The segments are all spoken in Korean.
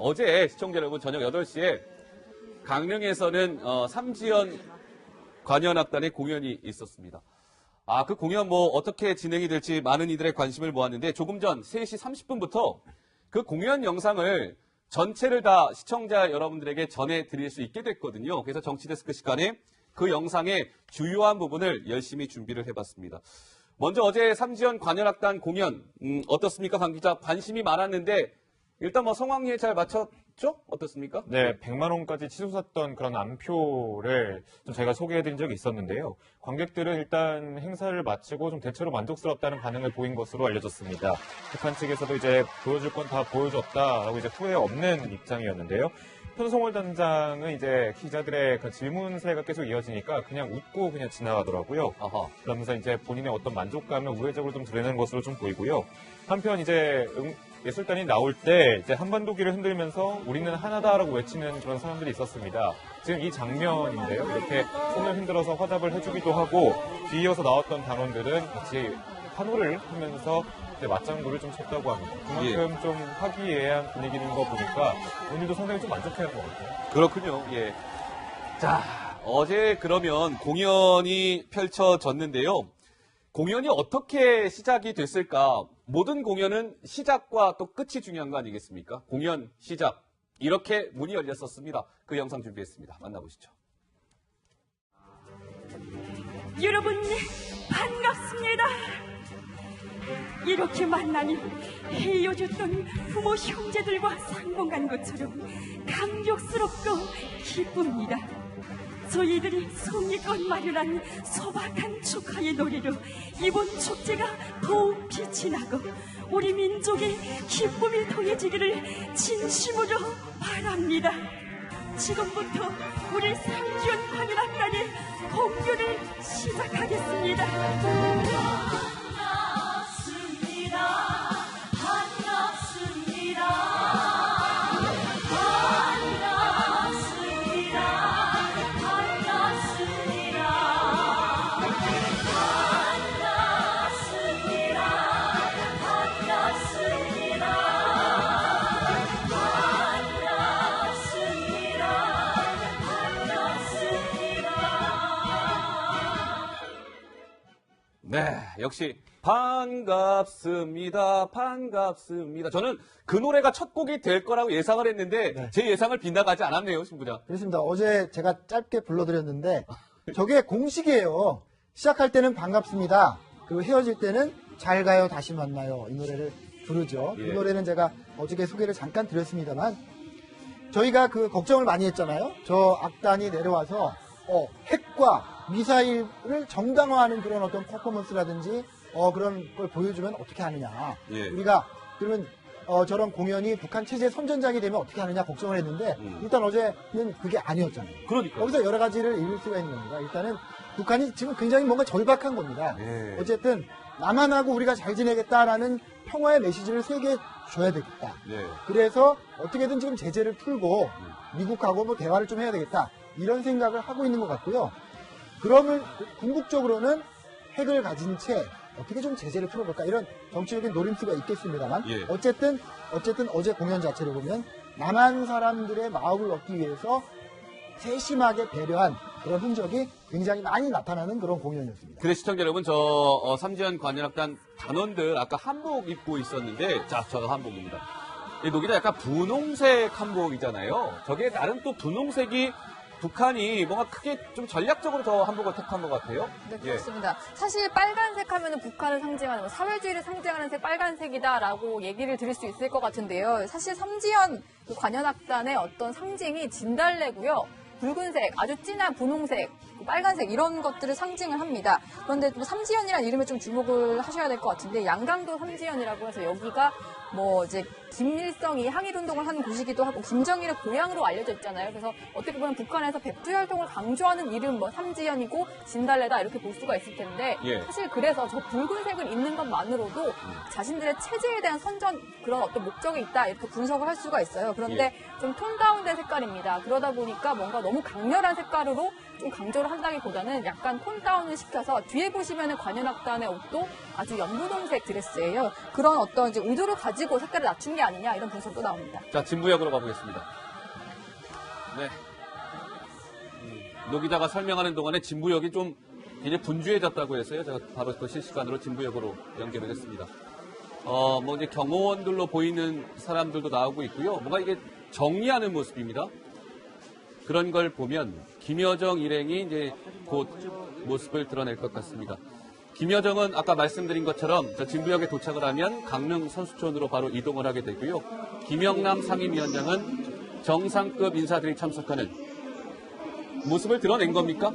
어제 시청자 여러분 저녁 8시에 강릉에서는 삼지연 관현악단의 공연이 있었습니다. 그 공연 어떻게 진행이 될지 많은 이들의 관심을 모았는데 조금 전 3시 30분부터 그 공연 영상을 전체를 다 시청자 여러분들에게 전해드릴 수 있게 됐거든요. 그래서 정치데스크 시간에 그 영상의 주요한 부분을 열심히 준비를 해봤습니다. 먼저 어제 삼지연 관현악단 공연 어떻습니까? 강 기자, 관심이 많았는데 일단 성황리에 잘 마쳤죠? 어떻습니까? 네, 100만 원까지 치솟았던 그런 안표를 좀 제가 소개해드린 적이 있었는데요. 관객들은 일단 행사를 마치고 좀 대체로 만족스럽다는 반응을 보인 것으로 알려졌습니다. 북한 측에서도 이제 보여줄 건 다 보여줬다라고 이제 후회 없는 입장이었는데요. 손성월 단장은 이제 기자들의 그 질문세가 계속 이어지니까 그냥 웃고 그냥 지나가더라고요. 그러면서 이제 본인의 어떤 만족감을 우회적으로 좀 드러내는 것으로 좀 보이고요. 한편 이제 예술단이 나올 때 이제 한반도기를 흔들면서 우리는 하나다라고 외치는 그런 사람들이 있었습니다. 지금 이 장면인데요. 이렇게 손을 흔들어서 화답을 해주기도 하고 뒤이어서 나왔던 단원들은 같이 환호를 하면서 맞장구를 좀 쳤다고 합니다. 그만큼 좀 화기애애한 분위기인 거 보니까 오늘도 상당히 좀 만족해하는 것 같아요. 그렇군요. 예. 자, 어제 그러면 공연이 펼쳐졌는데요. 공연이 어떻게 시작이 됐을까? 모든 공연은 시작과 또 끝이 중요한 거 아니겠습니까? 공연 시작. 이렇게 문이 열렸었습니다. 그 영상 준비했습니다. 만나보시죠. 여러분, 반갑습니다. 이렇게 만나니 헤어졌던 부모 형제들과 상봉한 것처럼 감격스럽고 기쁩니다. 저희들이 성의껏 마련한 소박한 축하의 노래로 이번 축제가 더욱 빛이 나고 우리 민족의 기쁨이 더해지기를 진심으로 바랍니다. 지금부터 우리 삼지연 관현악단의 공연을 시작하겠습니다. 네, 역시 반갑습니다. 반갑습니다. 저는 그 노래가 첫 곡이 될 거라고 예상을 했는데 제 예상을 빗나가지 않았네요, 신부장. 그렇습니다. 어제 제가 짧게 불러드렸는데 저게 공식이에요. 시작할 때는 반갑습니다. 그리고 헤어질 때는 잘 가요, 다시 만나요. 이 노래를 부르죠. 이 노래는 제가 어저께 소개를 잠깐 드렸습니다만 저희가 그 걱정을 많이 했잖아요. 저 악단이 내려와서 핵과 미사일을 정당화하는 그런 어떤 퍼포먼스라든지 그런 걸 보여주면 어떻게 하느냐. 우리가 그러면 저런 공연이 북한 체제 선전장이 되면 어떻게 하느냐 걱정을 했는데 일단 어제는 그게 아니었잖아요. 그러니까 거기서 여러 가지를 읽을 수가 있는 겁니다. 일단은 북한이 지금 굉장히 뭔가 절박한 겁니다. 어쨌든 남한하고 우리가 잘 지내겠다라는 평화의 메시지를 세계에 줘야 되겠다. 그래서 어떻게든 지금 제재를 풀고 미국하고 대화를 좀 해야 되겠다. 이런 생각을 하고 있는 것 같고요. 그러면 궁극적으로는 핵을 가진 채 어떻게 좀 제재를 풀어볼까 이런 정치적인 노림수가 있겠습니다만 어쨌든 어제 공연 자체를 보면 남한 사람들의 마음을 얻기 위해서 세심하게 배려한 그런 흔적이 굉장히 많이 나타나는 그런 공연이었습니다. 그래 시청자 여러분, 저 삼지연 관현악단 단원들 아까 한복 입고 있었는데 저도 한복입니다. 이 녹이다 약간 분홍색 한복이잖아요. 저게 나름 또 분홍색이 북한이 뭔가 크게 좀 전략적으로 저 한복을 택한 것 같아요. 네, 그렇습니다. 사실 빨간색 하면은 북한을 상징하는, 사회주의를 상징하는 색 빨간색이다라고 얘기를 드릴 수 있을 것 같은데요. 사실 삼지연 관현악단의 어떤 상징이 진달래고요. 붉은색, 아주 진한 분홍색, 빨간색 이런 것들을 상징을 합니다. 그런데 또 삼지연이라는 이름에 좀 주목을 하셔야 될 것 같은데 양강도 삼지연이라고 해서 여기가 이제 김일성이 항일운동을 하는 곳이기도 하고 김정일의 고향으로 알려져 있잖아요. 그래서 어떻게 보면 북한에서 백두혈통을 강조하는 이름 삼지연이고 진달래다 이렇게 볼 수가 있을 텐데 사실 그래서 저 붉은색을 입는 것만으로도 자신들의 체제에 대한 선전 그런 어떤 목적이 있다 이렇게 분석을 할 수가 있어요. 그런데 좀 톤다운된 색깔입니다. 그러다 보니까 뭔가 너무 너무 강렬한 색깔으로 좀 강조를 한다기보다는 약간 톤 다운을 시켜서 뒤에 보시면은 관현악단의 옷도 아주 연분홍색 드레스예요. 그런 어떤 이제 의도를 가지고 색깔을 낮춘 게 아니냐 이런 분석도 나옵니다. 자, 진부역으로 가보겠습니다. 네. 노 기자가 설명하는 동안에 진부역이 좀 굉장히 분주해졌다고 해서요. 제가 바로 그 실시간으로 진부역으로 연결을 했습니다. 뭐 이제 경호원들로 보이는 사람들도 나오고 있고요. 뭔가 이게 정리하는 모습입니다. 그런 걸 보면 김여정 일행이 이제 곧 모습을 드러낼 것 같습니다. 김여정은 아까 말씀드린 것처럼 저 진부역에 도착을 하면 강릉 선수촌으로 바로 이동을 하게 되고요. 김영남 상임위원장은 정상급 인사들이 참석하는 모습을 드러낸 겁니까?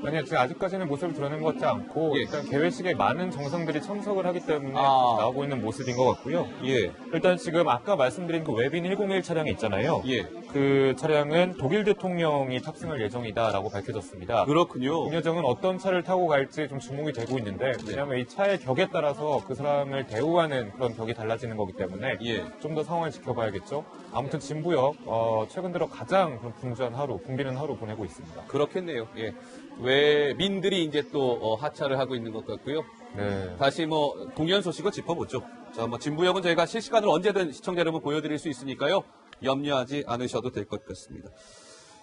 아니요, 지금 아직까지는 모습을 드러낸 것 같지 않고 예. 일단 개회식에 많은 정상들이 참석을 하기 때문에 나오고 있는 모습인 것 같고요. 예. 일단 지금 아까 말씀드린 그 웹인 101 차량이 있잖아요. 예. 그 차량은 독일 대통령이 탑승할 예정이다라고 밝혀졌습니다. 그렇군요. 김여정은 어떤 차를 타고 갈지 좀 주목이 되고 있는데 왜냐하면 이 차의 격에 따라서 그 사람을 대우하는 그런 격이 달라지는 거기 때문에 예. 좀 더 상황을 지켜봐야겠죠. 아무튼 진부역 최근 들어 가장 분주한 하루, 붐비는 하루 보내고 있습니다. 그렇겠네요. 예. 외민들이 이제 또 하차를 하고 있는 것 같고요. 네. 다시 뭐 공연 소식을 짚어보죠. 자, 뭐 진부역은 저희가 실시간으로 언제든 시청자 여러분 보여드릴 수 있으니까요. 염려하지 않으셔도 될 것 같습니다.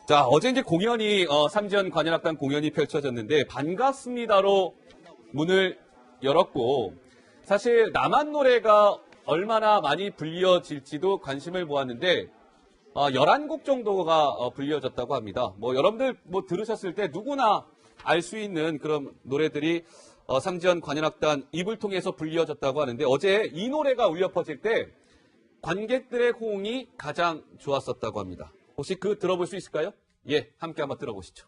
자, 어제 이제 공연이 삼지연 관현악단 공연이 펼쳐졌는데 반갑습니다로 문을 열었고 사실 남한 노래가 얼마나 많이 불려질지도 관심을 모았는데 11곡 정도가 불려졌다고 합니다. 뭐 여러분들 뭐 들으셨을 때 누구나 알 수 있는 그런 노래들이 삼지연 관현악단 입을 통해서 불려졌다고 하는데 어제 이 노래가 울려 퍼질 때 관객들의 호응이 가장 좋았었다고 합니다. 혹시 그 들어볼 수 있을까요? 예, 함께 한번 들어보시죠.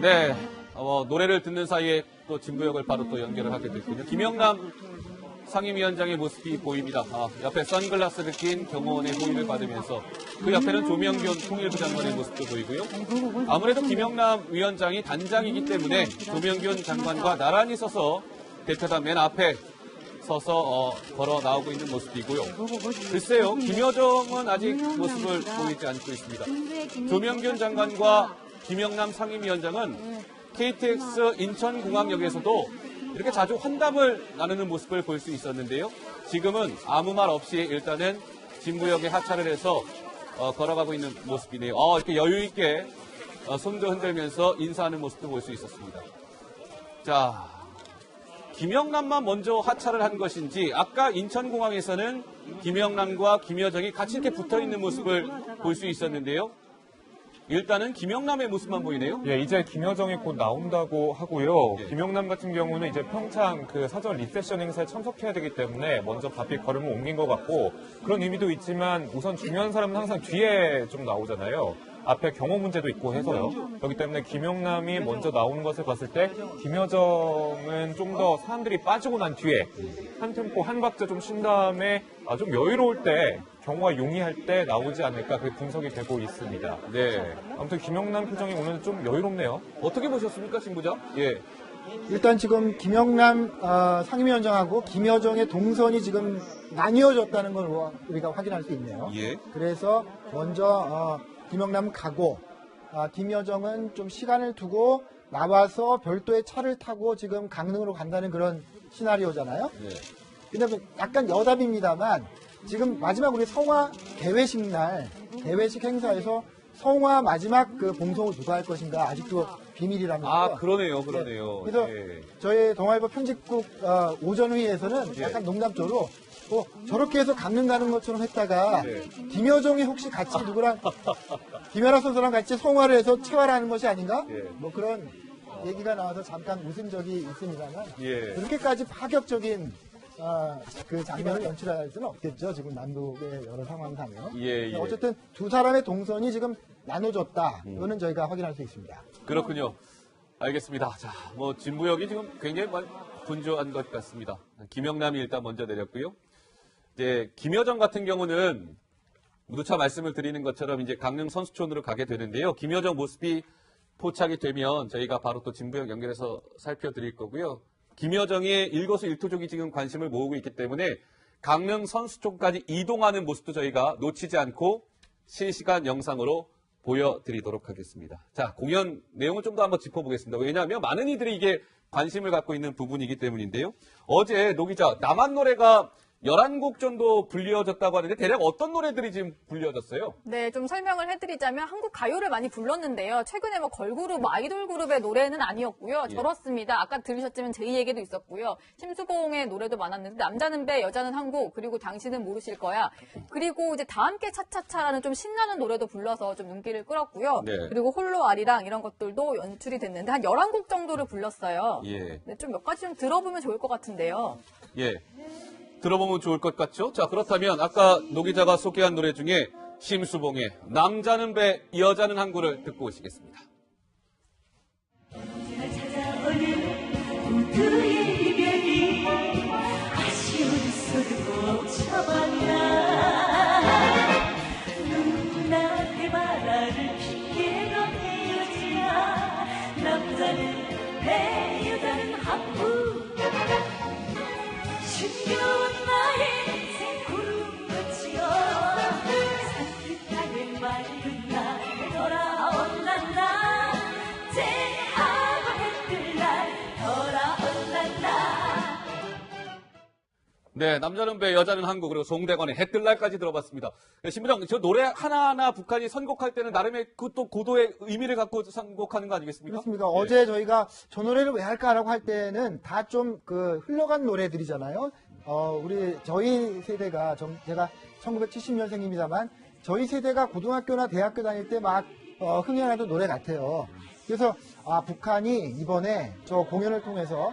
네, 노래를 듣는 사이에 또 진부역을 바로 또 연결을 하게 됐군요. 김영남 상임위원장의 모습이 보입니다. 옆에 선글라스를 낀 경호원의 호의를 받으면서 그 옆에는 조명균 통일부 장관의 모습도 보이고요. 아무래도 김영남 위원장이 단장이기 때문에 조명균 장관과 나란히 서서 대표단 맨 앞에 서서 걸어 나오고 있는 모습이고요. 글쎄요, 김여정은 아직 모습을 보이지 않고 있습니다. 조명균 장관과 김영남 상임위원장은 KTX 인천공항역에서도 이렇게 자주 환담을 나누는 모습을 볼 수 있었는데요. 지금은 아무 말 없이 일단은 진부역에 하차를 해서 걸어가고 있는 모습이네요. 이렇게 여유 있게 손도 흔들면서 인사하는 모습도 볼 수 있었습니다. 자, 김영남만 먼저 하차를 한 것인지 아까 인천공항에서는 김영남과 김여정이 같이 이렇게 붙어있는 모습을 볼 수 있었는데요. 일단은 김영남의 모습만 보이네요. 예, 이제 김여정이 곧 나온다고 하고요. 예. 김영남 같은 경우는 이제 평창 그 사전 리세션 행사에 참석해야 되기 때문에 먼저 바삐 걸음을 옮긴 것 같고 그런 의미도 있지만 우선 중요한 사람은 항상 뒤에 좀 나오잖아요. 앞에 경호 문제도 있고 해서요. 그렇기 때문에 김영남이 먼저 나오는 것을 봤을 때 김여정은 좀 더 사람들이 빠지고 난 뒤에 한 템포 한 박자 좀 쉰 다음에 좀 여유로울 때 경호가 용이할 때 나오지 않을까 그렇게 분석이 되고 있습니다. 네. 아무튼 김영남 표정이 오늘 좀 여유롭네요. 어떻게 보셨습니까, 신부장? 예. 일단 지금 김영남 상임위원장하고 김여정의 동선이 지금 나뉘어졌다는 걸 우리가 확인할 수 있네요. 예. 그래서 먼저 김영남 가고 김여정은 좀 시간을 두고 나와서 별도의 차를 타고 지금 강릉으로 간다는 그런 시나리오잖아요. 네. 근데 약간 여담입니다만 지금 마지막 우리 성화 개회식 날 개회식 행사에서 성화 마지막 그 봉송을 누가 할 것인가 아직도 비밀이랍니다. 그러네요. 그래서 예. 저희 동아일보 편집국 오전 회의에서는 약간 농담조로 저렇게 해서 강릉 가는 것처럼 했다가 김여정이 혹시 같이 누구랑 김연아 선수랑 같이 성화를 해서 체화하는 것이 아닌가? 뭐 그런 얘기가 나와서 잠깐 웃은 적이 있습니다만 그렇게까지 파격적인 그 장면을 연출할 수는 없겠죠. 지금 남북의 여러 상황상요. 어쨌든 두 사람의 동선이 지금 나눠졌다. 이거는 저희가 확인할 수 있습니다. 그렇군요. 알겠습니다. 자, 뭐 진부역이 지금 굉장히 분주한 것 같습니다. 김영남이 일단 먼저 내렸고요. 이제 김여정 같은 경우는 누차 말씀을 드리는 것처럼 이제 강릉 선수촌으로 가게 되는데요. 김여정 모습이 포착이 되면 저희가 바로 또 진부영 연결해서 살펴드릴 거고요. 김여정의 일거수일투족이 지금 관심을 모으고 있기 때문에 강릉 선수촌까지 이동하는 모습도 저희가 놓치지 않고 실시간 영상으로 보여드리도록 하겠습니다. 자, 공연 내용을 좀 더 한번 짚어보겠습니다. 왜냐하면 많은 이들이 이게 관심을 갖고 있는 부분이기 때문인데요. 어제 노 기자, 남한 노래가 11곡 정도 불려졌다고 하는데 대략 어떤 노래들이 지금 불려졌어요? 네, 좀 설명을 해드리자면 한국 가요를 많이 불렀는데요. 최근에 뭐 걸그룹, 아이돌 그룹의 노래는 아니었고요. 예. 저렇습니다. 아까 들으셨지만 제이에게도 있었고요. 심수봉의 노래도 많았는데 남자는 배, 여자는 한국, 그리고 당신은 모르실 거야. 그리고 이제 다 함께 차차차라는 좀 신나는 노래도 불러서 좀 눈길을 끌었고요. 네. 그리고 홀로 아리랑 이런 것들도 연출이 됐는데 한 11곡 정도를 불렀어요. 예. 네, 좀 몇 가지 좀 들어보면 좋을 것 같은데요. 예. 들어보면 좋을 것 같죠? 자, 그렇다면 아까 노 기자가 소개한 노래 중에 심수봉의 남자는 배, 여자는 항구를 듣고 오시겠습니다. 찾아오는 우리의 이별이 아쉬운 소리로 쳐봤나 누나의 바다를 핑계로 헤어지야 남자는 배 여자는 항구 힘겨운 나의 인생 구름같이요 산뜻하게 맑은 날 돌아온단다 제하고 해뜰 날 돌아온단다. 네, 남자는 배, 여자는 항구, 그리고 송대관의 해뜰날까지 들어봤습니다. 네, 신부장, 저 노래 하나하나 북한이 선곡할 때는 나름의 그 또 고도의 의미를 갖고 선곡하는 거 아니겠습니까? 그렇습니다. 예. 어제 저희가 저 노래를 왜 할까라고 할 때는 다 좀 그 흘러간 노래들이잖아요. 저희 세대가, 제가 1970년생입니다만, 저희 세대가 고등학교나 대학교 다닐 때 막 흥행하던 노래 같아요. 그래서, 북한이 이번에 저 공연을 통해서,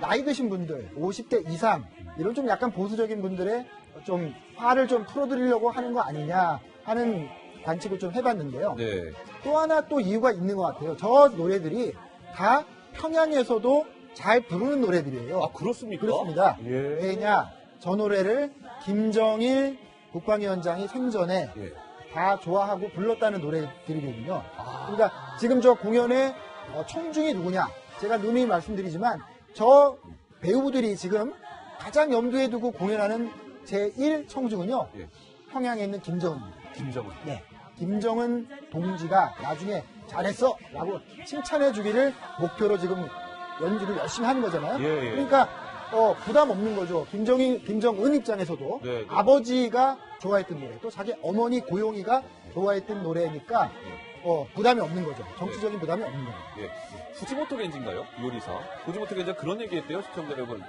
나이 드신 분들, 50대 이상, 이런 좀 약간 보수적인 분들의 좀 화를 좀 풀어드리려고 하는 거 아니냐 하는 관측을 좀 해봤는데요. 네. 또 하나 또 이유가 있는 것 같아요. 저 노래들이 다 평양에서도 잘 부르는 노래들이에요. 아, 그렇습니까? 그렇습니다. 예. 왜냐, 저 노래를 김정일 국방위원장이 생전에 예. 다 좋아하고 불렀다는 노래들이거든요. 그러니까 지금 저 공연의 청중이 누구냐? 제가 누누이 말씀드리지만 저 배우들이 지금 가장 염두에 두고 공연하는 제1 청중은요. 예. 평양에 있는 김정은입니다. 김정은. 네. 김정은 동지가 나중에 잘했어! 라고 칭찬해 주기를 목표로 지금 연주를 열심히 하는 거잖아요. 예, 예. 그러니까, 부담 없는 거죠. 김정은 입장에서도 네, 네. 아버지가 좋아했던 노래, 또 자기 어머니 고용이가 좋아했던 노래니까, 부담이 없는 거죠. 정치적인 부담이 없는 거죠. 예. 후지모토 겐지인가요? 요리사. 후지모토 겐지가 그런 얘기 했대요, 시청자 여러분.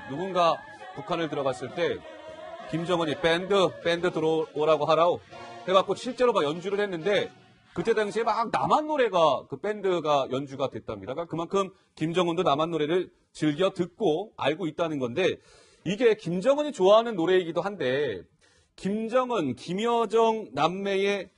누군가 북한을 들어갔을 때, 김정은이 밴드 들어오라고 하라고 해갖고 실제로 막 연주를 했는데, 그때 당시에 막 남한 노래가, 그 밴드가 연주가 됐답니다. 그러니까 그만큼 김정은도 남한 노래를 즐겨 듣고 알고 있다는 건데, 이게 김정은이 좋아하는 노래이기도 한데, 김정은, 김여정 남매의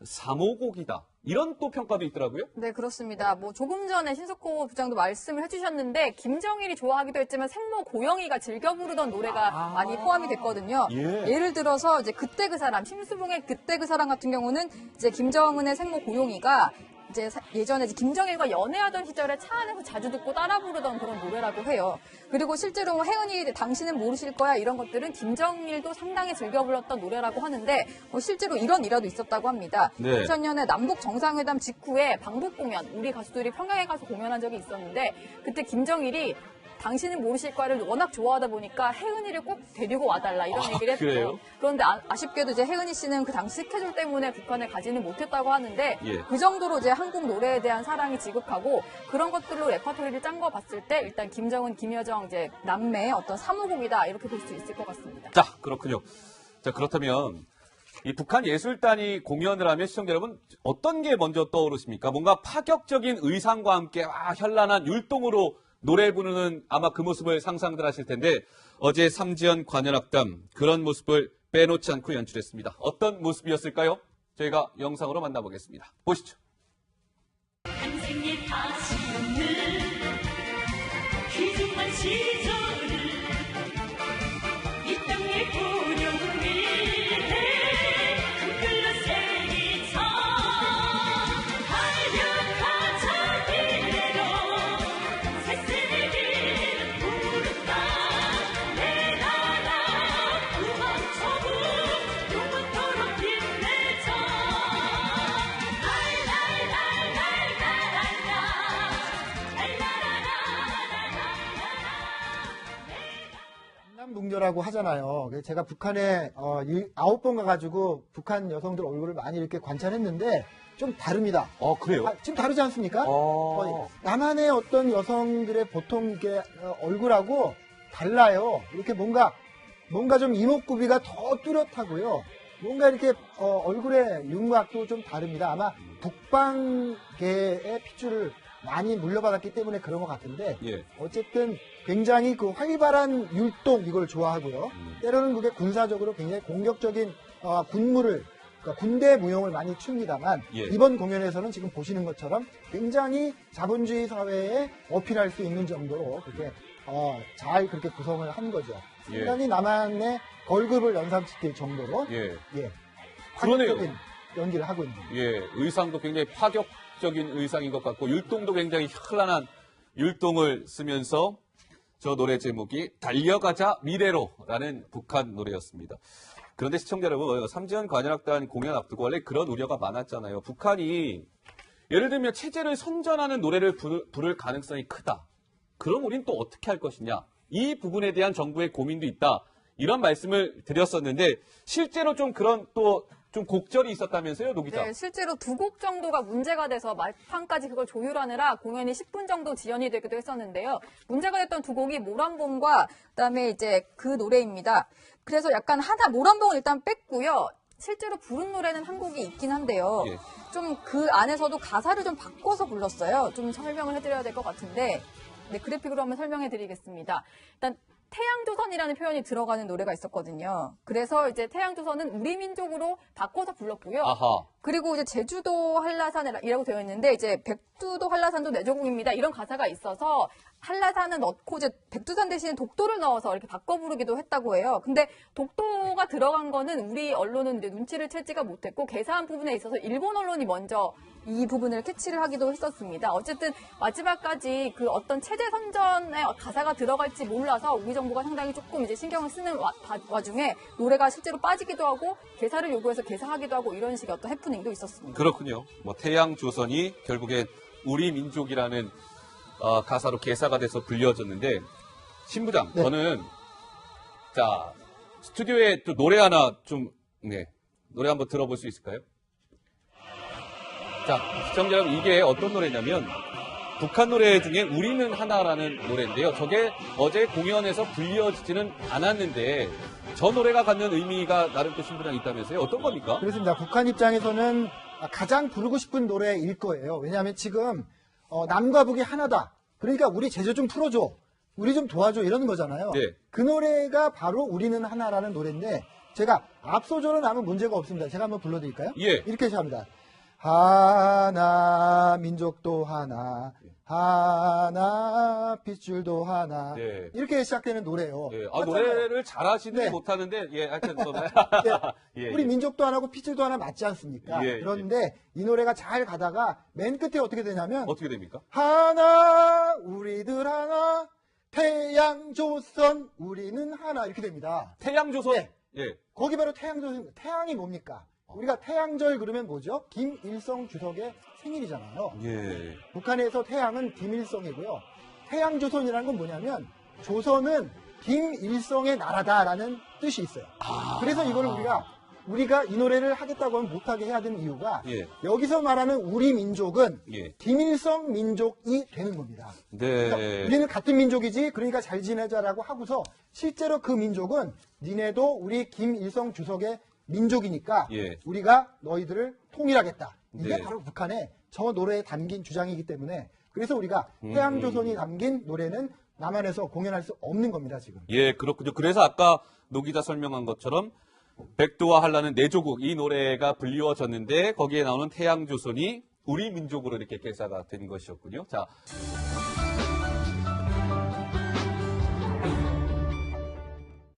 3호곡이다. 이런 또 평가도 있더라고요. 네, 그렇습니다. 뭐 조금 전에 신석호 부장도 말씀을 해주셨는데 김정일이 좋아하기도 했지만 생모 고영이가 즐겨 부르던 노래가 많이 포함이 됐거든요. 예. 예를 들어서 이제 그때 그 사람, 심수봉의 그때 그 사람 같은 경우는 이제 김정은의 생모 고용이가 이제 예전에 이제 김정일과 연애하던 시절에 차 안에서 자주 듣고 따라 부르던 그런 노래라고 해요. 그리고 실제로 혜은이 당신은 모르실 거야 이런 것들은 김정일도 상당히 즐겨 불렀던 노래라고 하는데 실제로 이런 일화도 있었다고 합니다. 네. 2000년에 남북 정상회담 직후에 방북 공연, 우리 가수들이 평양에 가서 공연한 적이 있었는데 그때 김정일이 당신은 모르실 거야를 워낙 좋아하다 보니까 혜은이를 꼭 데리고 와달라 이런 얘기를 했죠. 그래요? 그런데 아쉽게도 이제 혜은이 씨는 그 당시 스케줄 때문에 북한에 가지는 못했다고 하는데 예. 그 정도로 이제 한국 노래에 대한 사랑이 지극하고 그런 것들로 레퍼토리를 짠 거 봤을 때 일단 김정은, 김여정 이제 남매의 어떤 3호곡이다 이렇게 볼 수 있을 것 같습니다. 자, 그렇군요. 자, 그렇다면 이 북한 예술단이 공연을 하면 시청자 여러분 어떤 게 먼저 떠오르십니까? 뭔가 파격적인 의상과 함께 현란한 율동으로 노래 부르는 아마 그 모습을 상상들 하실 텐데 어제 삼지연 관현악단 그런 모습을 빼놓지 않고 연출했습니다. 어떤 모습이었을까요? 저희가 영상으로 만나보겠습니다. 보시죠. 한생에 다시 없는 귀중한 시절 북녀라고 하잖아요. 그래서 제가 북한에 9번 가가지고 북한 여성들 얼굴을 많이 이렇게 관찰했는데 좀 다릅니다. 그래요? 지금 다르지 않습니까? 남한의 어떤 여성들의 보통 이렇게 얼굴하고 달라요. 이렇게 뭔가 좀 이목구비가 더 뚜렷하고요. 뭔가 이렇게 얼굴의 윤곽도 좀 다릅니다. 아마 북방계의 핏줄을 많이 물려받았기 때문에 그런 것 같은데 예. 어쨌든 굉장히 그 활발한 율동 이걸 좋아하고요. 때로는 그게 군사적으로 굉장히 공격적인 군무를 그러니까 군대 무용을 많이 춥니다만 예. 이번 공연에서는 지금 보시는 것처럼 굉장히 자본주의 사회에 어필할 수 있는 정도로 그렇게 잘 그렇게 구성을 한 거죠. 예. 상당히 남한의 걸급을 연상시킬 정도로 예. 파격적인 그러네요. 연기를 하고 있는. 예, 의상도 굉장히 파격적인 의상인 것 같고 율동도 굉장히 현란한 율동을 쓰면서 저 노래 제목이 달려가자 미래로라는 북한 노래였습니다. 그런데 시청자 여러분, 삼지연 관현악단 공연 앞두고 원래 그런 우려가 많았잖아요. 북한이 예를 들면 체제를 선전하는 노래를 부를 가능성이 크다. 그럼 우린 또 어떻게 할 것이냐. 이 부분에 대한 정부의 고민도 있다. 이런 말씀을 드렸었는데 실제로 좀 그런 또 좀 곡절이 있었다면서요, 노 기자? 네, 실제로 2곡 정도가 문제가 돼서 막판까지 그걸 조율하느라 공연이 10분 정도 지연이 되기도 했었는데요. 문제가 됐던 2곡이 모란봉과 그다음에 이제 그 노래입니다. 그래서 약간 하나 모란봉을 일단 뺐고요. 실제로 부른 노래는 한 곡이 있긴 한데요. 예. 좀 그 안에서도 가사를 좀 바꿔서 불렀어요. 좀 설명을 해드려야 될 것 같은데, 네, 그래픽으로 한번 설명해드리겠습니다. 일단 태양조선이라는 표현이 들어가는 노래가 있었거든요. 그래서 이제 태양조선은 우리 민족으로 바꿔서 불렀고요. 아하. 그리고 이제 제주도 한라산이라고 되어 있는데 이제 백두도 한라산도 내 조국입니다. 이런 가사가 있어서 한라산은 넣고 이제 백두산 대신에 독도를 넣어서 이렇게 바꿔 부르기도 했다고 해요. 근데 독도가 들어간 거는 우리 언론은 이제 눈치를 채지가 못했고 개사한 부분에 있어서 일본 언론이 먼저 이 부분을 캐치를 하기도 했었습니다. 어쨌든 마지막까지 그 어떤 체제 선전의 가사가 들어갈지 몰라서 우리 정부가 상당히 조금 이제 신경을 쓰는 와중에 노래가 실제로 빠지기도 하고 개사를 요구해서 개사하기도 하고 이런 식의 어떤 해프닝도 있었습니다. 그렇군요. 뭐 태양조선이 결국엔 우리 민족이라는 가사로 개사가 돼서 불려졌는데 신부장, 네. 저는 자 스튜디오에 또 노래 하나 좀 노래 한번 들어볼 수 있을까요? 자, 시청자 여러분, 이게 어떤 노래냐면 북한 노래 중에 우리는 하나라는 노래인데요. 저게 어제 공연에서 불려지지는 않았는데 저 노래가 갖는 의미가 나름 또 신부장이 있다면서요? 어떤 겁니까? 그렇습니다. 북한 입장에서는 가장 부르고 싶은 노래일 거예요. 왜냐하면 지금 남과 북이 하나다. 그러니까 우리 제재 좀 풀어줘. 우리 좀 도와줘. 이러는 거잖아요. 네. 그 노래가 바로 우리는 하나라는 노래인데 제가 앞소절은 아무 문제가 없습니다. 제가 한번 불러드릴까요? 예. 이렇게 시작합니다. 하나 민족도 하나 하나 핏줄도 하나 네. 이렇게 시작되는 노래예요. 예. 맞잖아요. 노래를 잘하시는 네. 못하는데 하여튼 예, 우리 예. 민족도 하나고 핏줄도 하나 맞지 않습니까? 예, 그런데 이 노래가 잘 가다가 맨 끝에 어떻게 되냐면 어떻게 됩니까? 하나 우리들 하나 태양조선 우리는 하나 이렇게 됩니다. 태양조선. 네. 예. 거기 바로 태양조선. 태양이 뭡니까? 우리가 태양절 그러면 뭐죠? 김일성 주석의 생일이잖아요. 예. 북한에서 태양은 김일성이고요. 태양조선이라는 건 뭐냐면 조선은 김일성의 나라다라는 뜻이 있어요. 그래서 이거를 우리가 이 노래를 하겠다고 하면 못하게 해야 되는 이유가 예. 여기서 말하는 우리 민족은 예. 김일성 민족이 되는 겁니다. 그러니까 네. 우리는 같은 민족이지 그러니까 잘 지내자라고 하고서 실제로 그 민족은 니네도 우리 김일성 주석의 민족이니까 예. 우리가 너희들을 통일하겠다. 이게 네. 바로 북한의 저 노래에 담긴 주장이기 때문에 그래서 우리가 태양조선이 담긴 노래는 남한에서 공연할 수 없는 겁니다, 지금. 예, 그렇군요. 그래서 아까 노 기자 설명한 것처럼 백두와 한라는 내 조국 이 노래가 불리워졌는데 거기에 나오는 태양조선이 우리 민족으로 이렇게 개사가 된 것이었군요. 자,